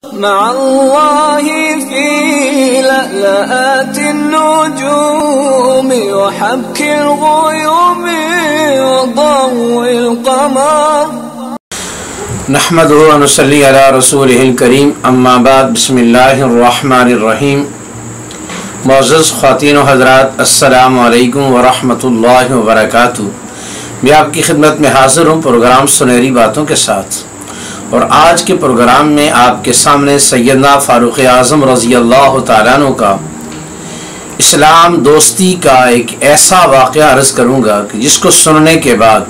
مع الله في لألآت النجوم وحبك الغيوم وضوء القمر نحمده ونصلي على رسوله الكريم اما بعد بسم اللہ الرحمن الرحیم۔ معزز خواتین و حضرات، السلام علیکم ورحمۃ اللہ وبرکاتہ۔ میں آپ کی خدمت میں حاضر ہوں پروگرام سنہری باتوں کے ساتھ، اور آج کے پروگرام میں آپ کے سامنے سیدنا فاروق اعظم رضی اللہ تعالیٰ عنہ کا اسلام دوستی کا ایک ایسا واقعہ عرض کروں گا کہ جس کو سننے کے بعد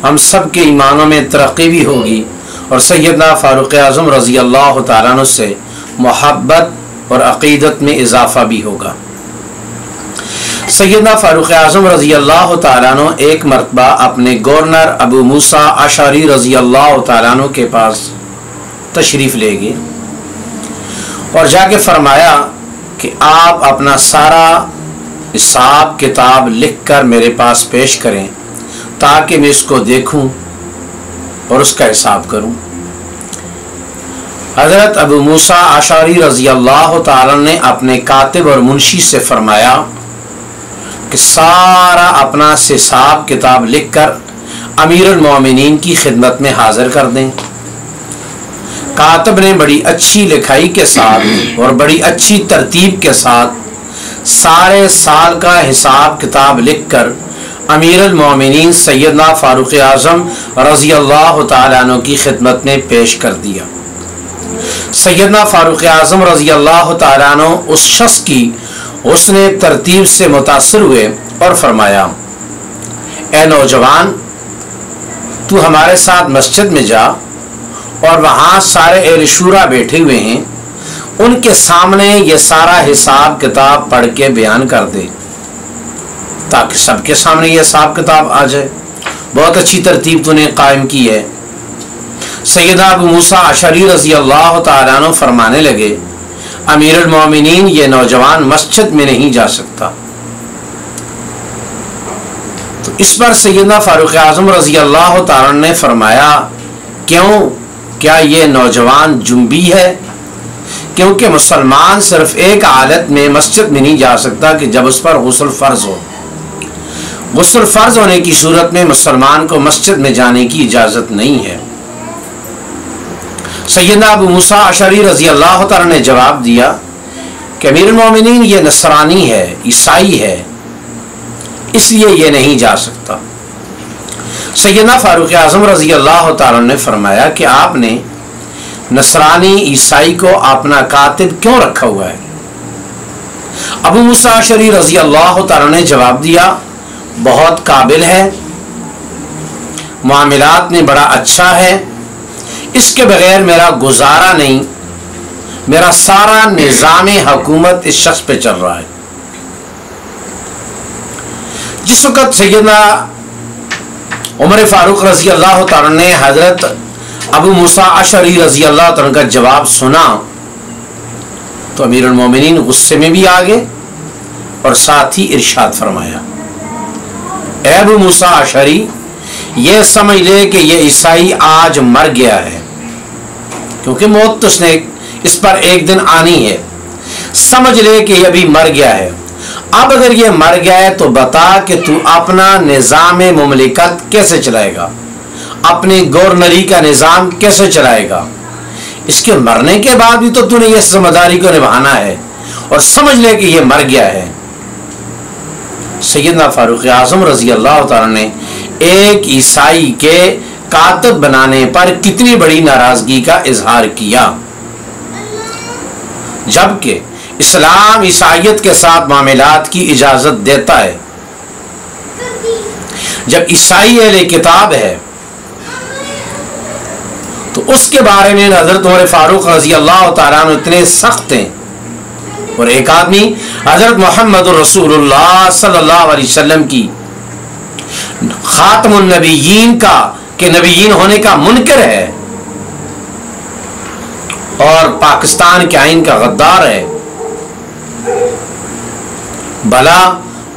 ہم سب کے ایمانوں میں ترقی بھی ہوگی اور سیدنا فاروق اعظم رضی اللہ تعالیٰ عنہ سے محبت اور عقیدت میں اضافہ بھی ہوگا۔ سیدنا فاروق اعظم رضی اللہ تعالیٰ عنہ ایک مرتبہ اپنے گورنر ابو موسیٰ اشعری رضی اللہ تعالیٰ عنہ کے پاس تشریف لے گئے اور جا کے فرمایا کہ آپ اپنا سارا حساب کتاب لکھ کر میرے پاس پیش کریں تاکہ میں اس کو دیکھوں اور اس کا حساب کروں۔ حضرت ابو موسیٰ اشعری رضی اللہ تعالیٰ نے اپنے کاتب اور منشی سے فرمایا کہ سارا اپنا حساب کتاب لکھ کر امیر المومنین کی خدمت میں حاضر کر دیں۔ کاتب نے بڑی اچھی لکھائی کے ساتھ اور بڑی اچھی ترتیب کے ساتھ سارے سال کا حساب کتاب لکھ کر امیر المومنین سیدنا فاروق اعظم رضی اللہ تعالیٰ عنہ کی خدمت میں پیش کر دیا۔ سیدنا فاروق اعظم رضی اللہ تعالیٰ عنہ اس شخص کی اس نے ترتیب سے متاثر ہوئے اور فرمایا، اے نوجوان، تو ہمارے ساتھ مسجد میں جا اور وہاں سارے اہل شورا بیٹھے ہوئے ہیں، ان کے سامنے یہ سارا حساب کتاب پڑھ کے بیان کر دے تاکہ سب کے سامنے یہ حساب کتاب آ جائے۔ بہت اچھی ترتیب تو نے قائم کی ہے۔ سیدنا ابو موسیٰ اشعری رضی اللہ تعالیٰ عنہ فرمانے لگے، امیر المومنین، یہ نوجوان مسجد میں نہیں جا سکتا۔ تو اس پر سیدنا فاروق اعظم رضی اللہ تعالیٰ نے فرمایا، کیوں؟ کیا یہ نوجوان جنبی ہے؟ کیونکہ مسلمان صرف ایک حالت میں مسجد میں نہیں جا سکتا کہ جب اس پر غسل فرض ہو۔ غسل فرض ہونے کی صورت میں مسلمان کو مسجد میں جانے کی اجازت نہیں ہے۔ سیدنا ابو موسیٰ اشعری رضی اللہ تعالیٰ نے جواب دیا کہ امیر المومنین، یہ نصرانی ہے، عیسائی ہے، اس لیے یہ نہیں جا سکتا۔ سیدنا فاروق اعظم رضی اللہ تعالیٰ نے فرمایا کہ آپ نے نصرانی عیسائی کو اپنا کاتب کیوں رکھا ہوا ہے؟ ابو موسیٰ اشعری رضی اللہ تعالیٰ نے جواب دیا، بہت قابل ہے، معاملات میں بڑا اچھا ہے، اس کے بغیر میرا گزارا نہیں، میرا سارا نظام حکومت اس شخص پہ چل رہا ہے۔ جس وقت سیدنا عمر فاروق رضی اللہ تعالیٰ نے حضرت ابو موسیٰ اشعری رضی اللہ تعالیٰ کا جواب سنا تو امیر المومنین غصے میں بھی آ گئے اور ساتھ ہی ارشاد فرمایا، اے ابو موسیٰ اشعری، یہ سمجھ لے کہ یہ عیسائی آج مر گیا ہے، کیونکہ موت تو اس پر ایک دن آنی ہے۔ سمجھ لے کہ یہ ابھی مر گیا ہے۔ اب اگر یہ مر گیا ہے تو بتا کہ تو اپنا نظام مملکت کیسے چلائے گا، اپنی گورنری کا نظام کیسے چلائے گا؟ اس کے مرنے کے بعد بھی تو نے یہ ذمہ داری کو نبھانا ہے، اور سمجھ لے کہ یہ مر گیا ہے۔ سیدنا فاروق اعظم رضی اللہ تعالیٰ نے ایک عیسائی کے کاتب بنانے پر کتنی بڑی ناراضگی کا اظہار کیا، جبکہ اسلام عیسائیت کے ساتھ معاملات کی اجازت دیتا ہے۔ جب عیسائی اہل کتاب ہے تو اس کے بارے میں حضرت عمر فاروق رضی اللہ تعالیٰ عنہ اتنے سخت ہیں، اور ایک آدمی حضرت محمد رسول اللہ صلی اللہ علیہ وسلم کی خاتم النبیین کا کہ نبیین ہونے کا منکر ہے اور پاکستان کے آئین کا غدار ہے، بھلا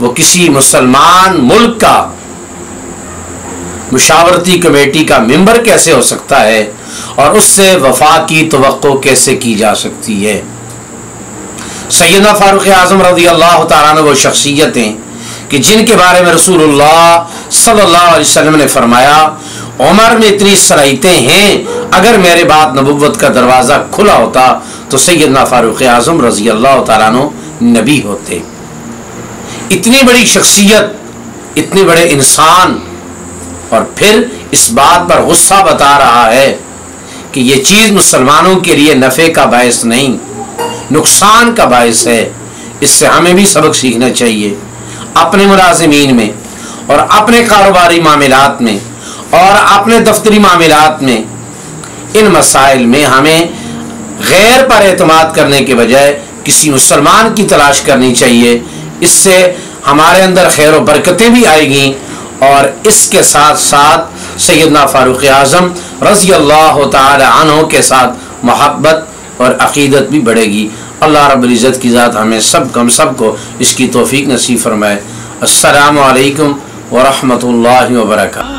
وہ کسی مسلمان ملک کا مشاورتی کمیٹی کا ممبر کیسے ہو سکتا ہے اور اس سے وفا کی توقع کیسے کی جا سکتی ہے؟ سیدنا فاروق اعظم رضی اللہ تعالیٰ عنہ وہ شخصیتیں کہ جن کے بارے میں رسول اللہ صلی اللہ علیہ وسلم نے فرمایا عمر میں اتنی صلاحیتیں ہیں، اگر میرے بعد نبوت کا دروازہ کھلا ہوتا تو سیدنا فاروق اعظم رضی اللہ تعالیٰ عنہ نبی ہوتے۔ اتنی بڑی شخصیت، اتنے بڑے انسان، اور پھر اس بات پر غصہ بتا رہا ہے کہ یہ چیز مسلمانوں کے لیے نفع کا باعث نہیں، نقصان کا باعث ہے۔ اس سے ہمیں بھی سبق سیکھنا چاہیے، اپنے ملازمین میں اور اپنے کاروباری معاملات میں اور اپنے دفتری معاملات میں ان مسائل میں ہمیں غیر پر اعتماد کرنے کے بجائے کسی مسلمان کی تلاش کرنی چاہیے۔ اس سے ہمارے اندر خیر و برکتیں بھی آئیں گی اور اس کے ساتھ ساتھ سیدنا فاروق اعظم رضی اللہ تعالی عنہ کے ساتھ محبت اور عقیدت بھی بڑھے گی۔ اللہ رب العزت کی ذات ہمیں سب کو اس کی توفیق نصیب فرمائے۔ السلام علیکم ورحمۃ اللہ وبرکاتہ۔